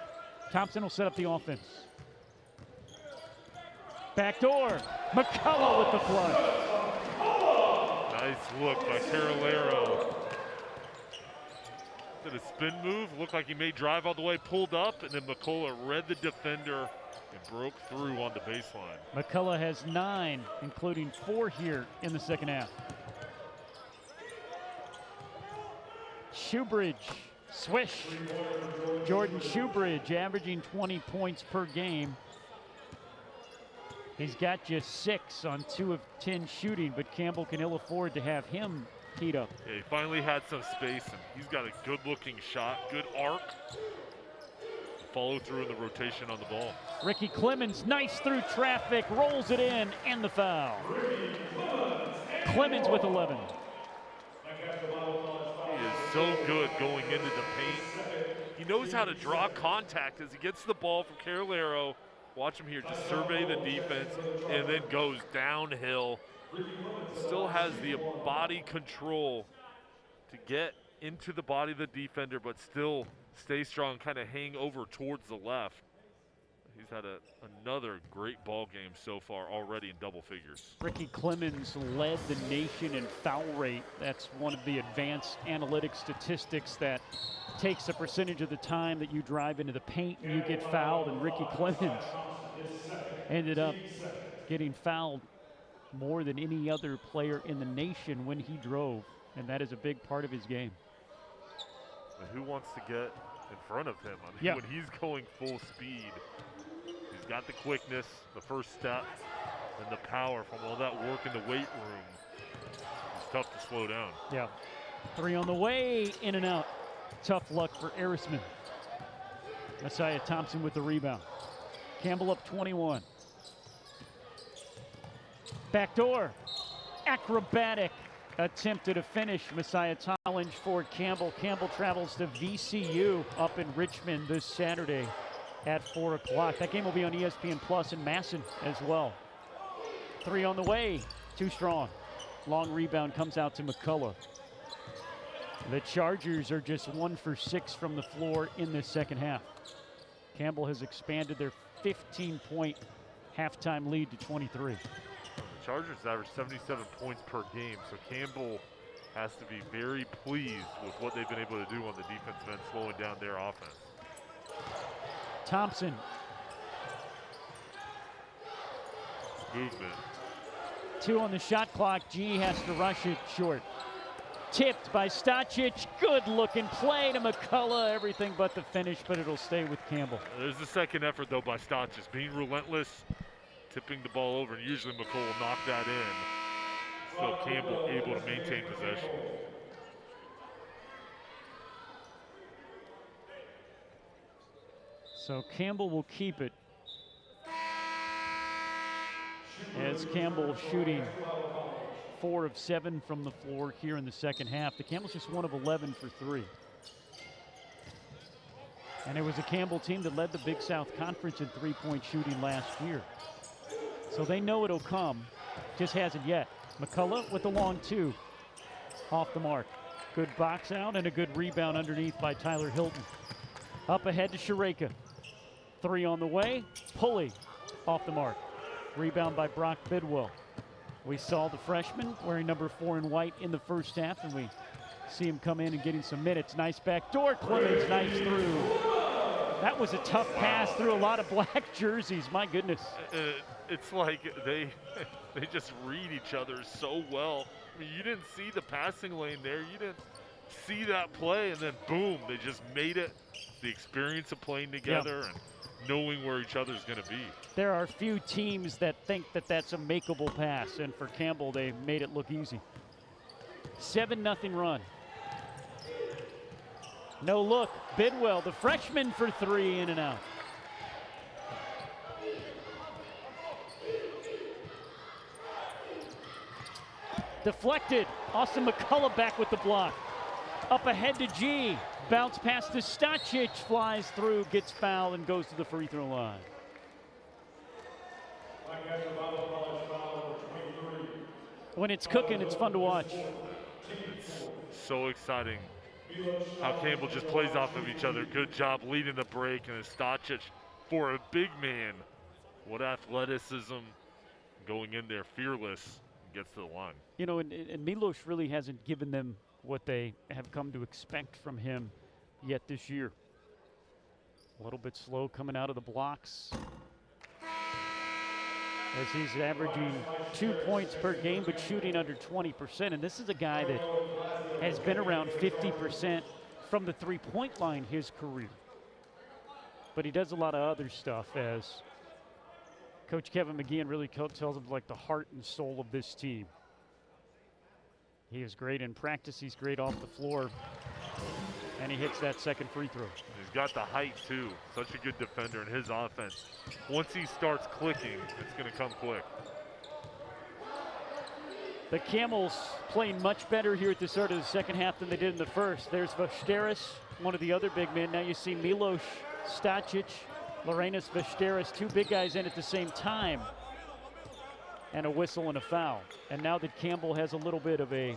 Thompson will set up the offense. Backdoor. McCullough with the flush. Nice look by Carolero. Did a spin move, looked like he may drive all the way, pulled up, and then McCullough read the defender and broke through on the baseline. McCullough has 9, including 4 here in the second half. Shoebridge Swish. Jordan Shoebridge averaging 20 points per game. He's got just 6 on 2 of 10 shooting, but Campbell can ill afford to have him teed up. Yeah, he finally had some space, and he's got a good-looking shot, good arc. Follow through in the rotation on the ball. Ricky Clemens, nice through traffic, rolls it in, and the foul. Clemens with 11. He is so good going into the paint. He knows how to draw contact as he gets the ball from Carolero. Watch him here, just survey the defense, and then goes downhill. Still has the body control to get into the body of the defender, but still stay strong, kind of hang over towards the left. He's had another great ball game so far already in double figures. Ricky Clemens led the nation in foul rate. That's one of the advanced analytic statistics that takes a percentage of the time that you drive into the paint and you get fouled, and Ricky Clemens ended up getting fouled more than any other player in the nation when he drove, and that is a big part of his game. And who wants to get in front of him? I mean, when he's going full speed, he's got the quickness, the first step, and the power from all that work in the weight room. It's tough to slow down. Yeah. 3 on the way, in and out. Tough luck for Arisman. Messiah Thompson with the rebound. Campbell up 21. Backdoor. Acrobatic attempt at a finish. Messiah challenge for Campbell. Campbell travels to VCU up in Richmond this Saturday at 4 o'clock. That game will be on ESPN Plus in Masson as well. 3 on the way. Too strong. Long rebound comes out to McCullough. The Chargers are just 1 for 6 from the floor in this second half. Campbell has expanded their 15-point halftime lead to 23. The Chargers average 77 points per game, so Campbell has to be very pleased with what they've been able to do on the defensive end, slowing down their offense. Thompson. Movement. 2 on the shot clock. G has to rush it short. Tipped by Stacic. Good looking play to McCullough. Everything but the finish, but it'll stay with Campbell. There's the second effort, though, by Stacic. Being relentless, tipping the ball over, and usually McCullough will knock that in. So Campbell able to maintain possession. So Campbell will keep it. As Campbell shooting 4 of 7 from the floor here in the second half. The Campbell's just 1 of 11 for 3. And it was a Campbell team that led the Big South Conference in 3-point shooting last year. So they know it'll come, just hasn't yet. McCullough with the long 2, off the mark. Good box out and a good rebound underneath by Tyler Hilton. Up ahead to Shareka. 3 on the way, Pulley off the mark. Rebound by Brock Bidwell. We saw the freshman wearing number 4 in white in the first half, and we see him come in and getting some minutes. Nice backdoor, Clemens, nice through. That was a tough pass through a lot of black jerseys, my goodness. It's like they just read each other so well. I mean, you didn't see the passing lane there. You didn't see that play, and then boom, they just made it. The experience of playing together and knowing where each other's going to be. There are few teams that think that that's a makeable pass, and for Campbell, they made it look easy. 7-0 run. No look. Bidwell, the freshman, for 3, in and out. Deflected. Austin McCullough back with the block. Up ahead to G. Bounce pass to Stacic. Flies through, gets fouled, and goes to the free throw line. When it's cooking, it's fun to watch. It's so exciting how Campbell just plays off of each other. Good job leading the break, and Stacic, for a big man, what athleticism, going in there fearless, gets to the line. You know, and Milos really hasn't given them what they have come to expect from him yet this year. A little bit slow coming out of the blocks, as he's averaging 2 points per game, but shooting under 20%. And this is a guy that has been around 50% from the three-point line his career. But he does a lot of other stuff, as Coach Kevin McGeehan really tells him like the heart and soul of this team. He is great in practice. He's great off the floor. And he hits that second free throw. He's got the height, too. Such a good defender in his offense. Once he starts clicking, it's going to come quick. The Camels playing much better here at the start of the second half than they did in the first. There's Vesteris, one of the other big men. Now you see Milos Stacic, Lorenas Vesteris, two big guys in at the same time. And a whistle and a foul. And now that Campbell has a little bit of a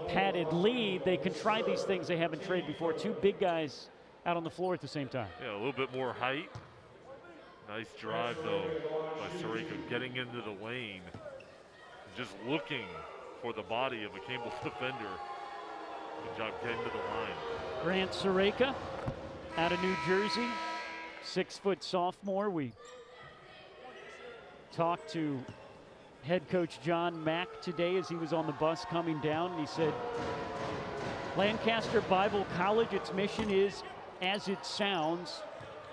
padded lead, they can try these things they haven't tried before. Two big guys out on the floor at the same time. Yeah, a little bit more height. Nice drive, though, by Sarika, getting into the lane. Just looking for the body of a Campbell's defender. Good job getting to the line. Grant Sarika out of New Jersey, 6-foot sophomore. We talked to head coach John Mack today as he was on the bus coming down, and he said, Lancaster Bible College, its mission is, as it sounds,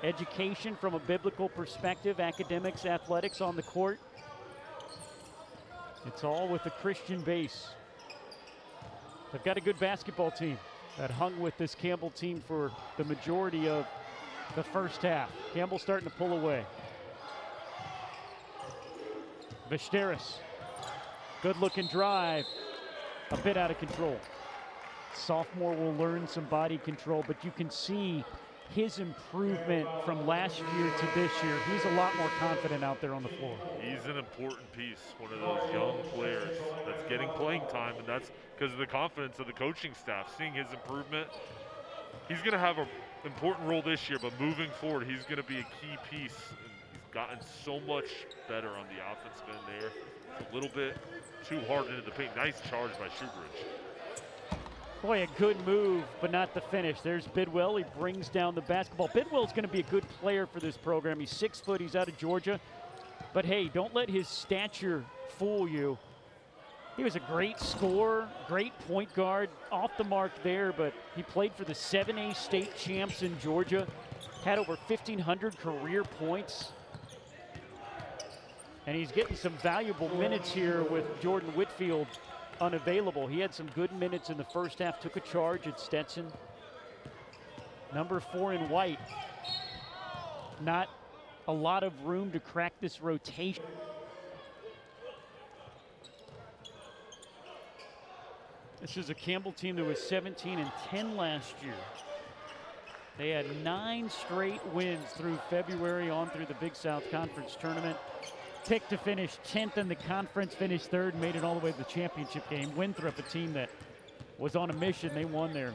education from a biblical perspective, academics, athletics on the court. It's all with a Christian base. They've got a good basketball team that hung with this Campbell team for the majority of the first half. Campbell starting to pull away. Vesteris, good looking drive, a bit out of control. Sophomore will learn some body control, but you can see his improvement from last year to this year. He's a lot more confident out there on the floor. He's an important piece, one of those young players that's getting playing time, and that's because of the confidence of the coaching staff. Seeing his improvement, he's going to have an important role this year, but moving forward, he's going to be a key piece. He's gotten so much better on the offensive end there. It's a little bit too hard into the paint. Nice charge by Shoebridge. Boy, a good move, but not the finish. There's Bidwell. He brings down the basketball. Bidwell's going to be a good player for this program. He's 6 foot. He's out of Georgia. But, hey, don't let his stature fool you. He was a great scorer, great point guard, off the mark there, but he played for the 7A state champs in Georgia, had over 1,500 career points. And he's getting some valuable minutes here with Jordan Whitfield unavailable. He had some good minutes in the first half, took a charge at Stetson. Number 4 in white. Not a lot of room to crack this rotation. This is a Campbell team that was 17-10 last year. They had 9 straight wins through February on through the Big South Conference tournament. Picked to finish 10th in the conference, finished 3rd, made it all the way to the championship game. Winthrop, a team that was on a mission, they won their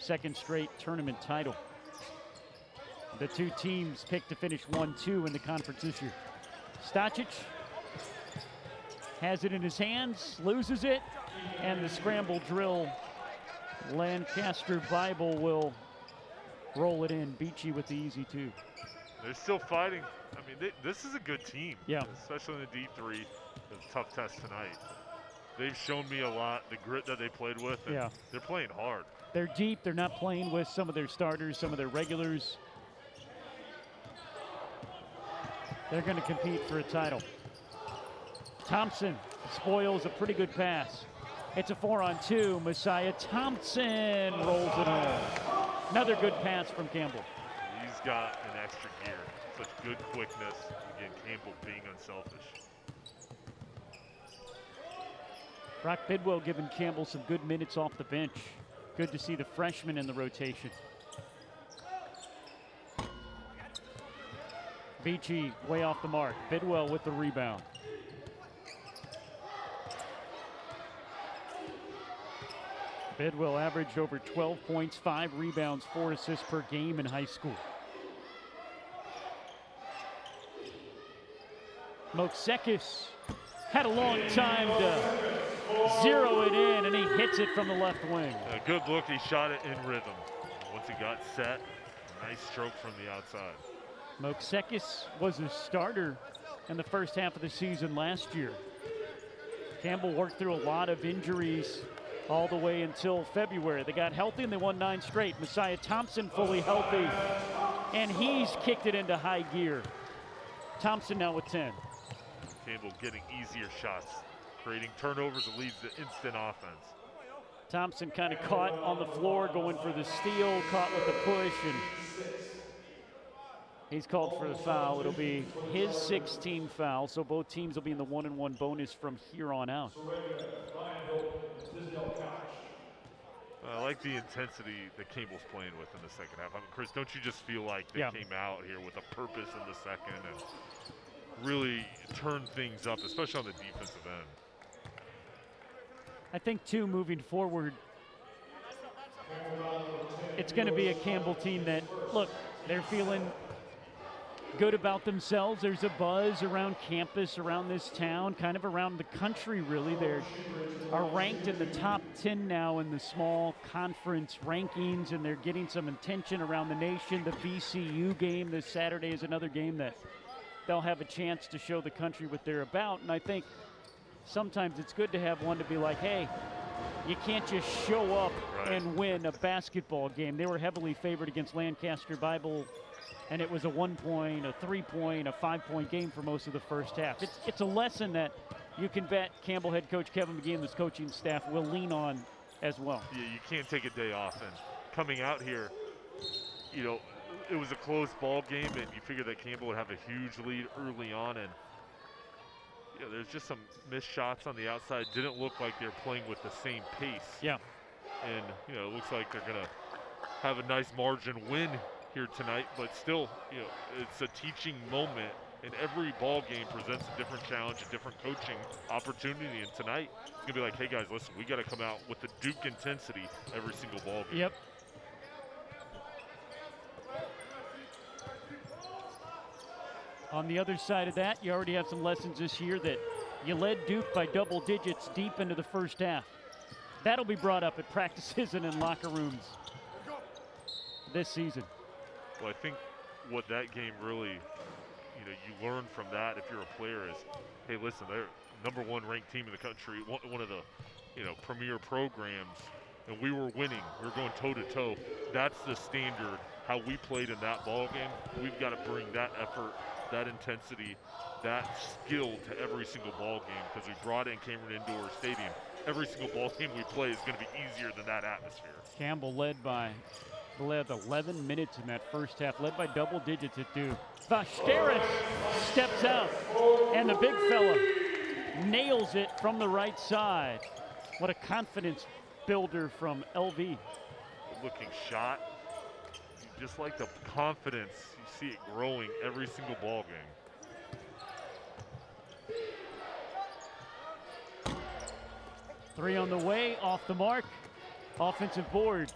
2nd straight tournament title. The two teams picked to finish 1-2 in the conference this year. Stacic has it in his hands, loses it, and the scramble drill. Lancaster Bible will roll it in. Beachy with the easy 2. They're still fighting. I mean, this is a good team. Yeah. Especially in the D3. It was a tough test tonight. They've shown me a lot, the grit that they played with. And yeah. They're playing hard. They're deep. They're not playing with some of their starters, some of their regulars. They're going to compete for a title. Thompson spoils a pretty good pass. It's a 4-on-2. Messiah Thompson rolls it home. Another good pass from Campbell. He's got an extra gear. Such good quickness. Again, Campbell being unselfish. Brock Bidwell giving Campbell some good minutes off the bench. Good to see the freshman in the rotation. Beachy way off the mark. Bidwell with the rebound. Bidwell averaged over 12 points, 5 rebounds, 4 assists per game in high school. Moksekis had a long time to zero it in, and he hits it from the left wing. A good look. He shot it in rhythm. Once he got set, nice stroke from the outside. Moksekis was a starter in the first half of the season last year. Campbell worked through a lot of injuries all the way until February. They got healthy and they won 9 straight. Messiah Thompson fully healthy, and he's kicked it into high gear. Thompson now with 10. Campbell getting easier shots, creating turnovers that leads to instant offense. Thompson kind of caught on the floor, going for the steal, caught with the push, and he's called for the foul. It'll be his 16th foul, so both teams will be in the 1-and-1 bonus from here on out. I like the intensity that Campbell's playing with in the second half. I mean, Chris, don't you just feel like they came out here with a purpose in the second and really turned things up, especially on the defensive end? I think, too, moving forward, it's going to be a Campbell team that, look, they're feeling good about themselves. There's a buzz around campus, around this town, kind of around the country, really. They are ranked in the top 10 now in the small conference rankings, and they're getting some attention around the nation. The VCU game this Saturday is another game that they'll have a chance to show the country what they're about. And I think sometimes it's good to have one to be like, hey, you can't just show up and win a basketball game. They were heavily favored against Lancaster Bible, and it was a 1-point, a 3-point, a 5-point game for most of the first half. It's a lesson that you can bet Campbell head coach Kevin McGee and this coaching staff will lean on as well. Yeah, you can't take a day off. And coming out here, you know, it was a close ball game, and you figure that Campbell would have a huge lead early on, and you know, there's just some missed shots on the outside. Didn't look like they're playing with the same pace. Yeah. And you know, it looks like they're gonna have a nice margin win here tonight, but still, you know, it's a teaching moment, and every ball game presents a different challenge, a different coaching opportunity, and tonight it's gonna be like, hey guys, listen, we gotta come out with the Duke intensity every single ball game. Yep. On the other side of that, you already have some lessons this year that you led Duke by double digits deep into the first half. That'll be brought up at practices and in locker rooms this season. Well, I think what that game really, you know, you learn from that if you're a player is, hey, listen, they're #1 ranked team in the country, one of the, you know, premier programs, and we were winning. We were going toe-to-toe. That's the standard, how we played in that ball game. We've got to bring that effort, that intensity, that skill to every single ball game, because we brought in Cameron Indoor Stadium. Every single ball game we play is going to be easier than that atmosphere. Campbell led 11 minutes in that first half, led by double digits at Duke. Vashteris steps out, and the big fella nails it from the right side. What a confidence builder from LV. Looking shot, just like the confidence, you see it growing every single ball game. 3 on the way, off the mark, offensive board.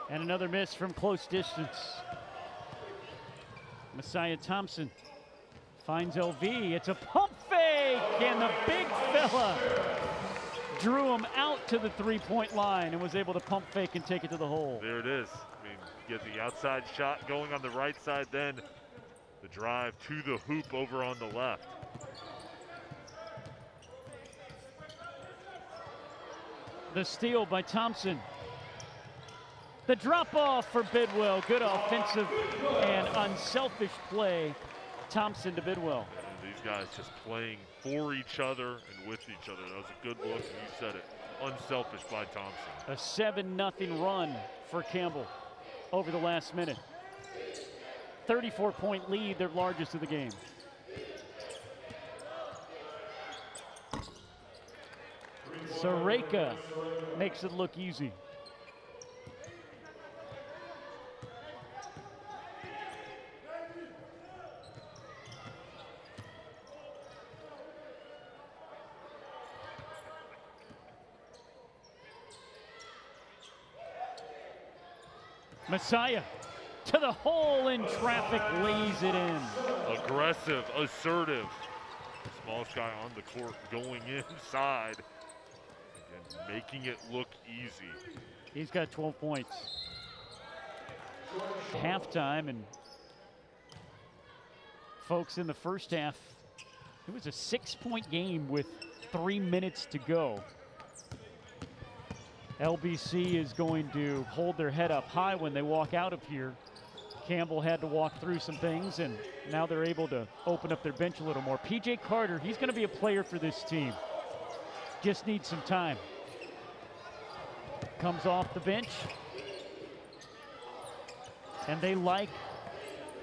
And another miss from close distance. Messiah Thompson finds LV. It's a pump fake, and the big fella drew him out to the 3-point line and was able to pump fake and take it to the hole. There it is. I mean, get the outside shot going on the right side, then the drive to the hoop over on the left. The steal by Thompson. The drop off for Bidwell. Good offensive and unselfish play. Thompson to Bidwell. And these guys just playing for each other and with each other. That was a good look, and you said it. Unselfish by Thompson. A 7-0 run for Campbell over the last minute. 34-point lead, their largest of the game. Sareka makes it look easy. Messiah to the hole in traffic, lays it in. Aggressive, assertive. Smallest guy on the court going inside. Again, making it look easy. He's got 12 points. Halftime, and folks, in the first half, it was a 6-point game with 3 minutes to go. LBC is going to hold their head up high when they walk out of here. Campbell had to walk through some things, and now they're able to open up their bench a little more. P.J. Carter, he's going to be a player for this team. Just needs some time. Comes off the bench. And they like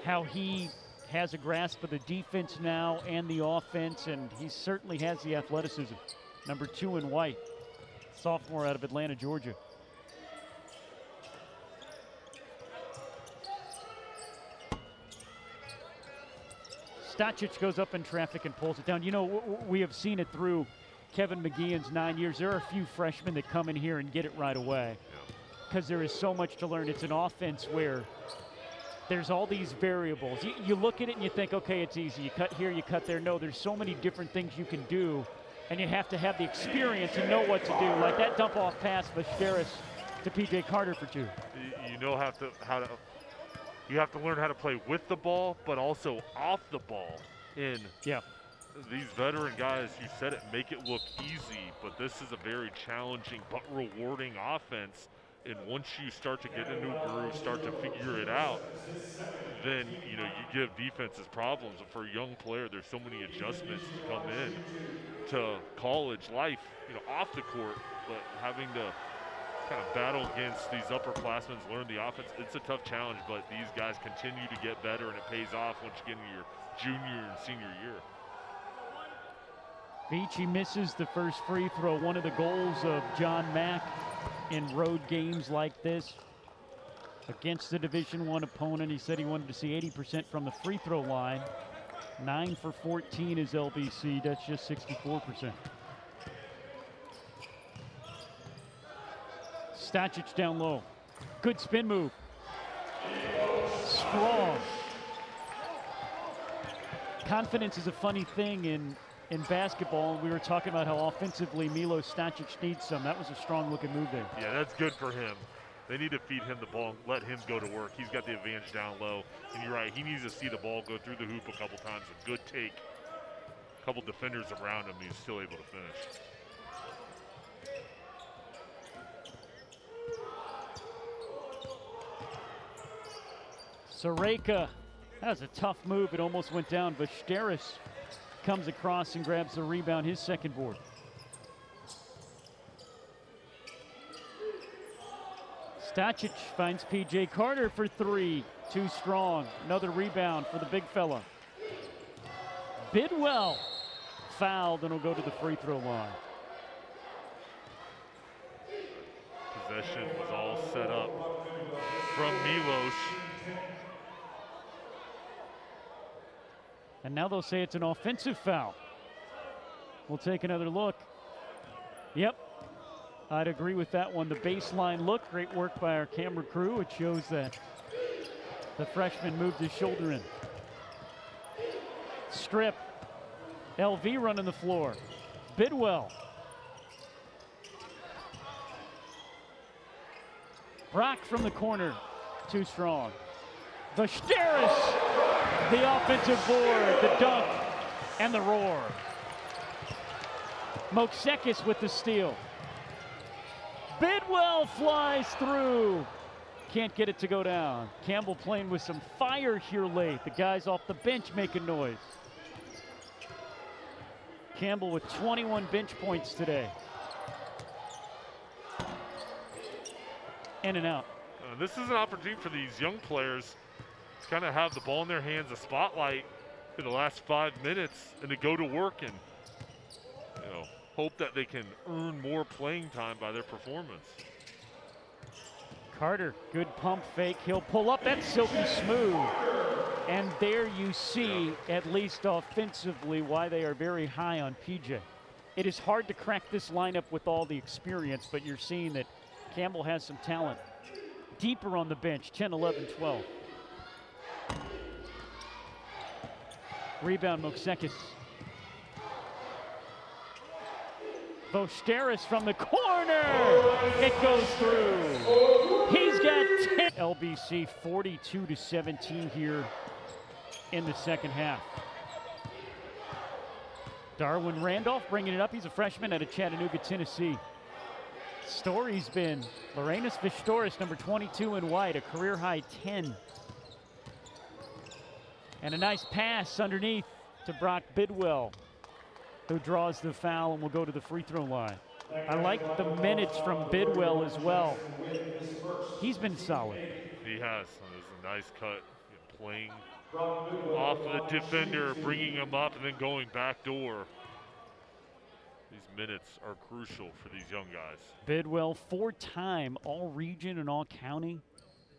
how he has a grasp of the defense now and the offense, and he certainly has the athleticism. Number 2 in white, sophomore out of Atlanta, Georgia. Stacic goes up in traffic and pulls it down. You know, we have seen it through Kevin McGeehan's 9 years. There are a few freshmen that come in here and get it right away because there is so much to learn. It's an offense where there's all these variables. You look at it and you think, okay, it's easy. You cut here, you cut there. No, there's so many different things you can do, and you have to have the experience and know what to do. Like that dump-off pass, Vesteris to P.J. Carter for 2. You know you have to learn how to play with the ball, but also off the ball. And these veteran guys, you said it, make it look easy, but this is a very challenging but rewarding offense. And once you start to get a new groove, start to figure it out, then you give defenses problems. And for a young player, there's so many adjustments to come in to college life, off the court, but having to kind of battle against these upperclassmen, learn the offense. It's a tough challenge, but these guys continue to get better, and it pays off once you get into your junior and senior year. Beachy misses the first free throw, one of the goals of John Mack in road games like this against the Division I opponent. He said he wanted to see 80% from the free throw line. 9 for 14 is LBC. That's just 64%. Stacic down low. Good spin move. Strong. Confidence is a funny thing in basketball. We were talking about how offensively Milo Stacic needs some. That was a strong looking move there. Yeah, that's good for him. They need to feed him the ball and let him go to work. He's got the advantage down low. And you're right, he needs to see the ball go through the hoop a couple times. A good take. A couple defenders around him, he's still able to finish. Sareka, that was a tough move. It almost went down. Vesteris comes across and grabs the rebound, his second board. Stacic finds P.J. Carter for 3. Too strong. Another rebound for the big fella. Bidwell fouled and will go to the free throw line. Possession was all set up from Milos. And now they'll say it's an offensive foul. We'll take another look. Yep, I'd agree with that one. The baseline look, great work by our camera crew. It shows that the freshman moved his shoulder in. Strip. LV running the floor. Bidwell. Brock from the corner. Too strong. Vesteris. The offensive board, the dunk, and the roar. Moksekis with the steal. Bidwell flies through. Can't get it to go down. Campbell playing with some fire here late. The guys off the bench making noise. Campbell with 21 bench points today. In and out. This is an opportunity for these young players to kind of have the ball in their hands, a spotlight in the last 5 minutes, and to go to work and hope that they can earn more playing time by their performance. Carter, good pump fake. He'll pull up. That's silky smooth. And there you see, at least offensively, why they are very high on PJ. It is hard to crack this lineup with all the experience, but you're seeing that Campbell has some talent. Deeper on the bench, 10, 11, 12. Rebound, Moksekis. Vesteris from the corner. It goes through. He's got 10. LBC 42-17 here in the second half. Darwin Randolph bringing it up. He's a freshman out of Chattanooga, Tennessee. Story's been Lorenas Vistoris, number 22 in white, a career-high 10. And a nice pass underneath to Brock Bidwell, who draws the foul and will go to the free throw line. I like the minutes from Bidwell as well. He's been solid. He has. It was a nice cut, playing off of the defender, bringing him up, and then going back door. These minutes are crucial for these young guys. Bidwell, four-time All-Region and All-County.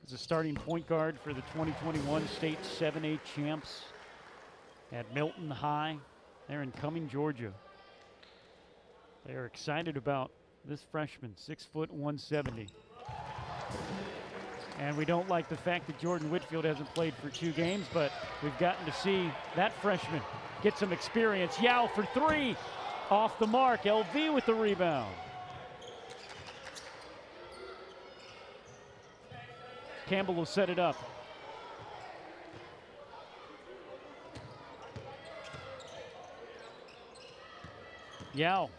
As a starting point guard for the 2021 state 7A champs at Milton High. They're in Cumming, Georgia. They are excited about this freshman, 6 foot 170. And we don't like the fact that Jordan Whitfield hasn't played for 2 games, but we've gotten to see that freshman get some experience. Yao for 3, off the mark. LV with the rebound. Campbell will set it up. Yao.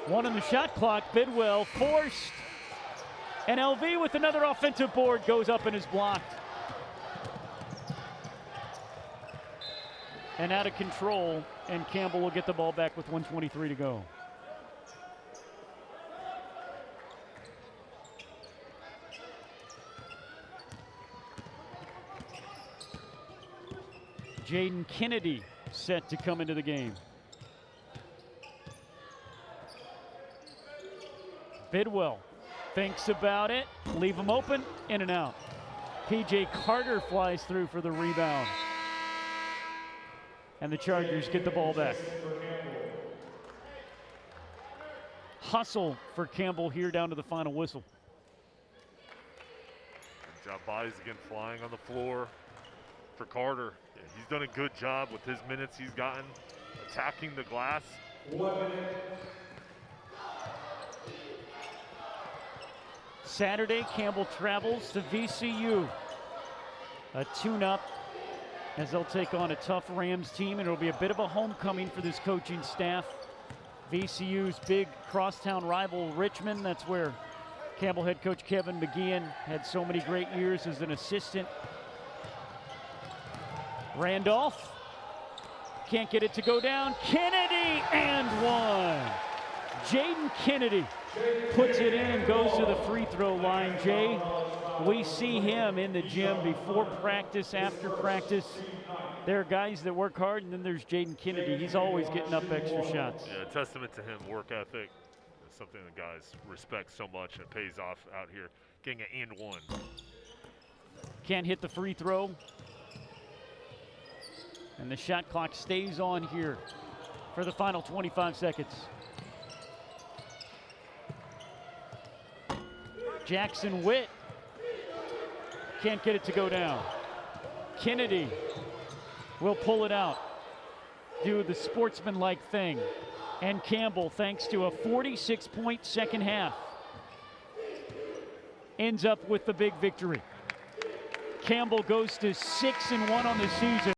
1 on the shot clock. Bidwell forced. And LV with another offensive board goes up and is blocked. And out of control, and Campbell will get the ball back with 1:23 to go. Jaden Kennedy set to come into the game. Bidwell thinks about it, leave him open, in and out. PJ Carter flies through for the rebound. And the Chargers get the ball back. Hustle for Campbell here down to the final whistle. Good job, bodies again flying on the floor for Carter. Yeah, he's done a good job with his minutes he's gotten, attacking the glass. 1 minute. Saturday, Campbell travels to VCU. A tune-up as they'll take on a tough Rams team, and it'll be a bit of a homecoming for this coaching staff. VCU's big crosstown rival, Richmond. That's where Campbell head coach Kevin McGeehan had so many great years as an assistant. Randolph can't get it to go down. Kennedy and 1. Jaden Kennedy puts it in, goes to the free throw line. Jay, we see him in the gym before practice, after practice. There are guys that work hard, and then there's Jaden Kennedy. He's always getting up extra shots. Yeah, a testament to him, work ethic. It's something that guys respect so much, and it pays off out here. Getting an and 1. Can't hit the free throw. And the shot clock stays on here for the final 25 seconds. Jackson Witt can't get it to go down. Kennedy will pull it out, do the sportsmanlike thing. And Campbell, thanks to a 46-point second half, ends up with the big victory. Campbell goes to 6-1 on the season.